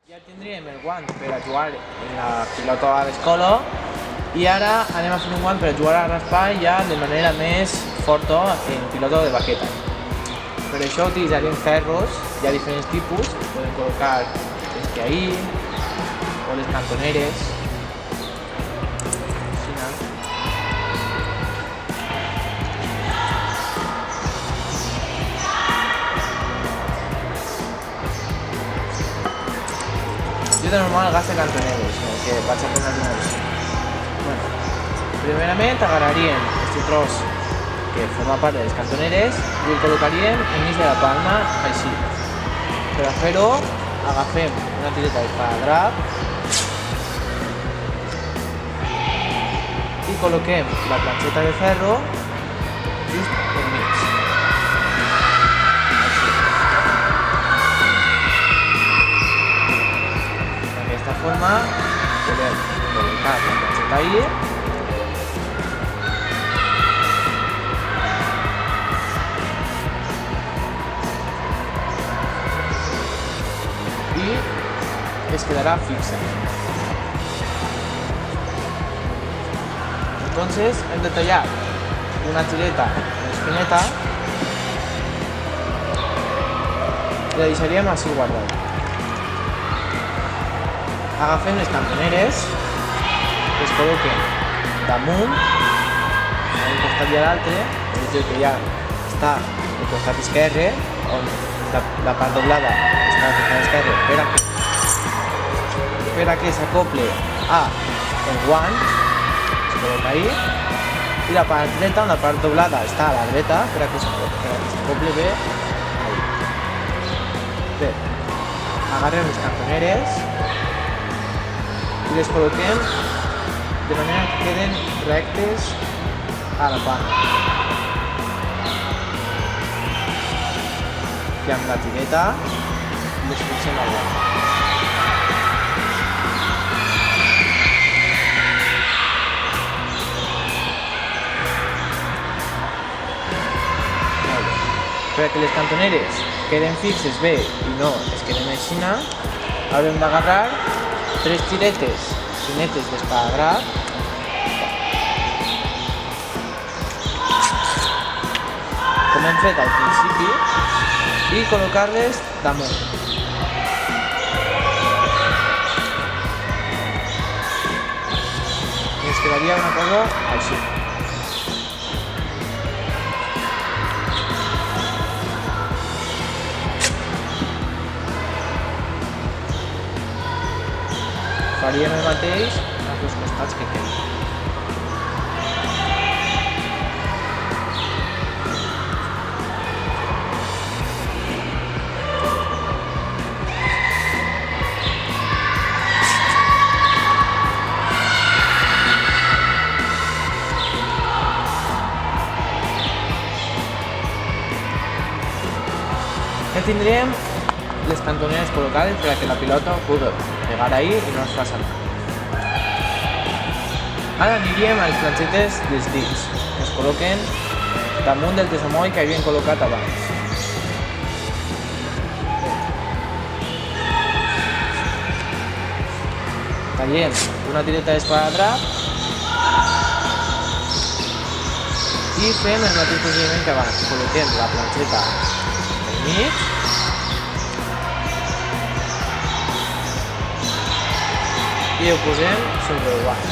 Ja tindríem el guant per a jugar en la pilota a l'escola i ara anem a fer un guant per a jugar a raspar ja de manera més forta en pilota de baqueta. Per això utilitzaríem ferros, hi ha diferents tipus, podem col·locar l'esquiaí o les cantoneres. Jo de normal gasto cantoneres, que vaig a posar nous. Bueno, primerament agarraríem aquest tros que forma part de les cantoneres i el col·locaríem enmig de la palma, així. Per a fer-ho, agafem una tireta d'esparadrap i col·loquem la planxeta de ferro just enmig. De esta forma podem colocar la planxeta ahí y es quedará fixa. Entonces hem de tallar una tireta en espineta i la deixaríem així guardada. Agafem les cantoneres, les col·loquem damunt, a un costat i a l'altre, que ja està el costat esquerre, on la part doblada està al costat esquerre, per a que s'acople a el guant, es col·loca ahí, i la part dreta, on la part doblada està a la dreta, per a que s'acople bé ahí. Bé, agarrem les cantoneres i les col·loquem de manera que queden rectes a la palma. I amb la tireta les fixem al guant. Per que les cantoneres queden fixes bé i no es queden així, haurem d'agarrar 3 tiretes finetes d'esparadrap com hem fet al principi i col·locar-les damunt. I ens quedaria una cosa així. Faríem el mateix als dos costats que queden. Ja tindríem les cantoneres col·locades per a que la pilota pugui pegar ahí i no es faci nada. Ara aniríem a les planxetes dels dits, que es col·loquen damunt del tesamoi que havíem col·locat abans. Tallem una tireta d'esparadrap i fem el mateix procediment que abans. Col·loquem la planxeta al mig i ho posem sobre el guant.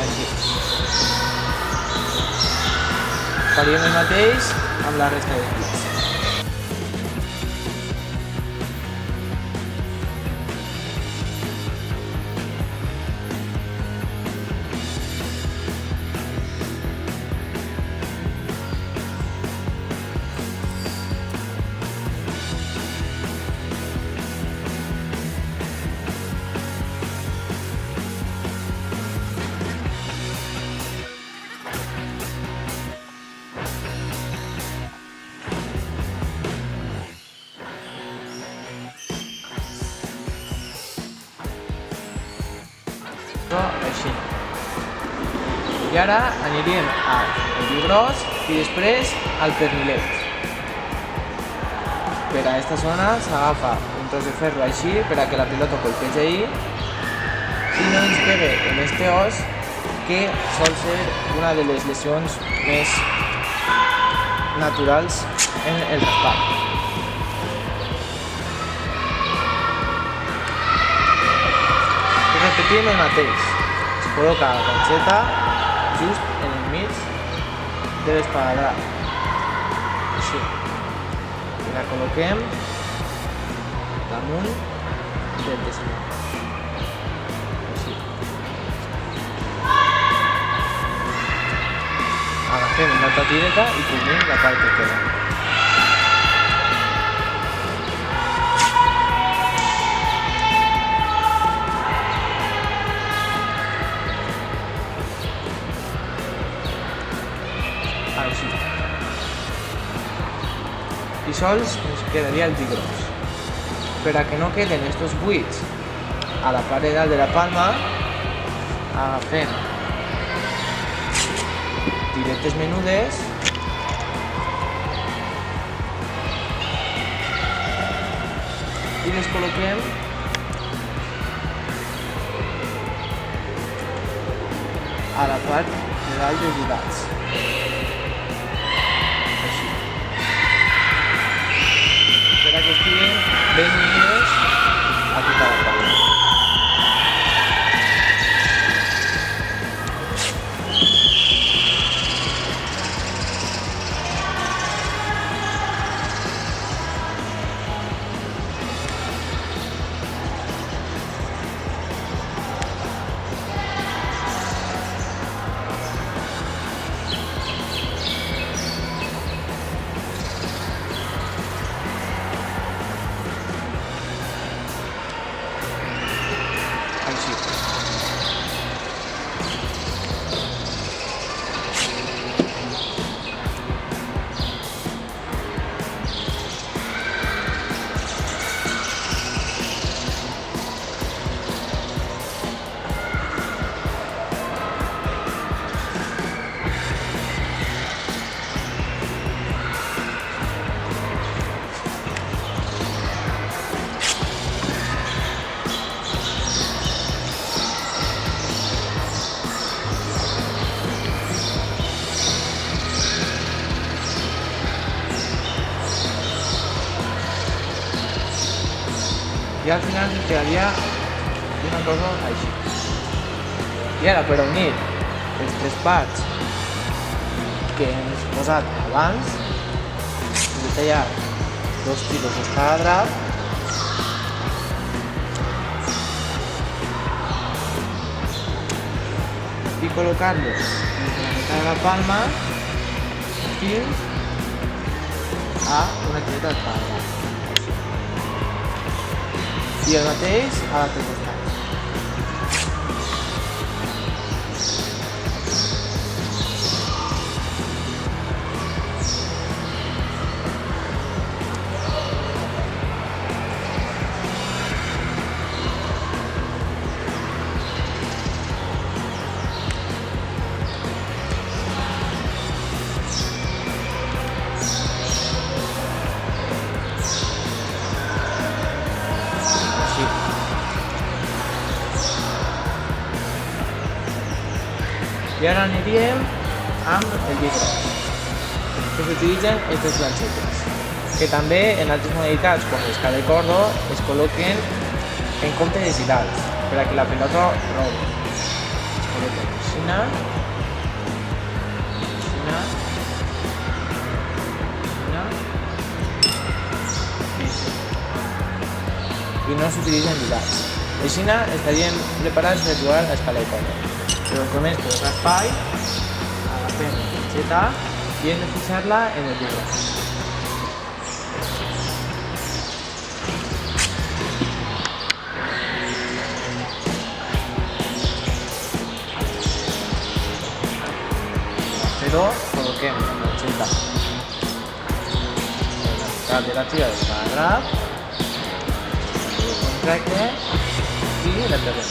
Així. Faríem el mateix amb la resta dels dits. ara aniríem al gros i després al pernilet. Per a aquesta zona s'agafa un tros de ferro així per a que la pilota colpegi ahí i no ens pegue en este os, que sol ser una de les lesions més naturals en el raspall. Repetim el mateix. Es col·loca la ganxeta just en el mig de l'espadadrap. Així. I la col·loquem damunt del teixidor. Així. Agafem una altra tireta i cobrim la part que queda. Així. I sols ens quedaria el gros. Per a que no queden estos buits a la part de dalt de la palma, agafem tiretes menudes i les col·loquem a la part de dalt dels gilats. Per a que estiguin ben unides a tota la palma. Així. I al final ens quedaria una cosa així. I ara, per unir les tres parts que hem posat abans, hem de tallar dos tiros d'espadadrap i col·locar-los des de la meitat de la palma fins a una tireta d'espadadrap. I el mateix a l'altre costat. I ara aniríem amb el llit gros, que s'utilitzen aquestes ganxetes, que també en altres modalitats, com l'escala de cordo, es col·loquen en compte de girals, per a que la pilota rodi. Es col·loquen així, i no s'utilitzen girals. Així estaríem preparats per jugar a escala de cordo. Però com és tot l'espai, agafem la ganxeta i hem de fixar-la en el llibre. Per fer-ho, col·loquem la ganxeta en la meitat de la tira d'espadadrap, el contracte i la perdem.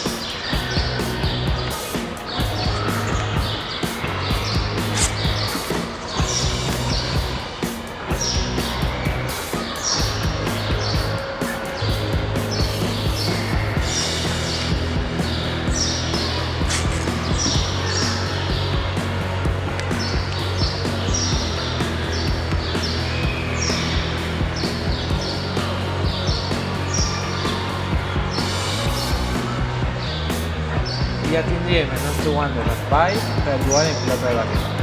ja tindríem el nostre guant de raspall per jugar en pilota de barrera.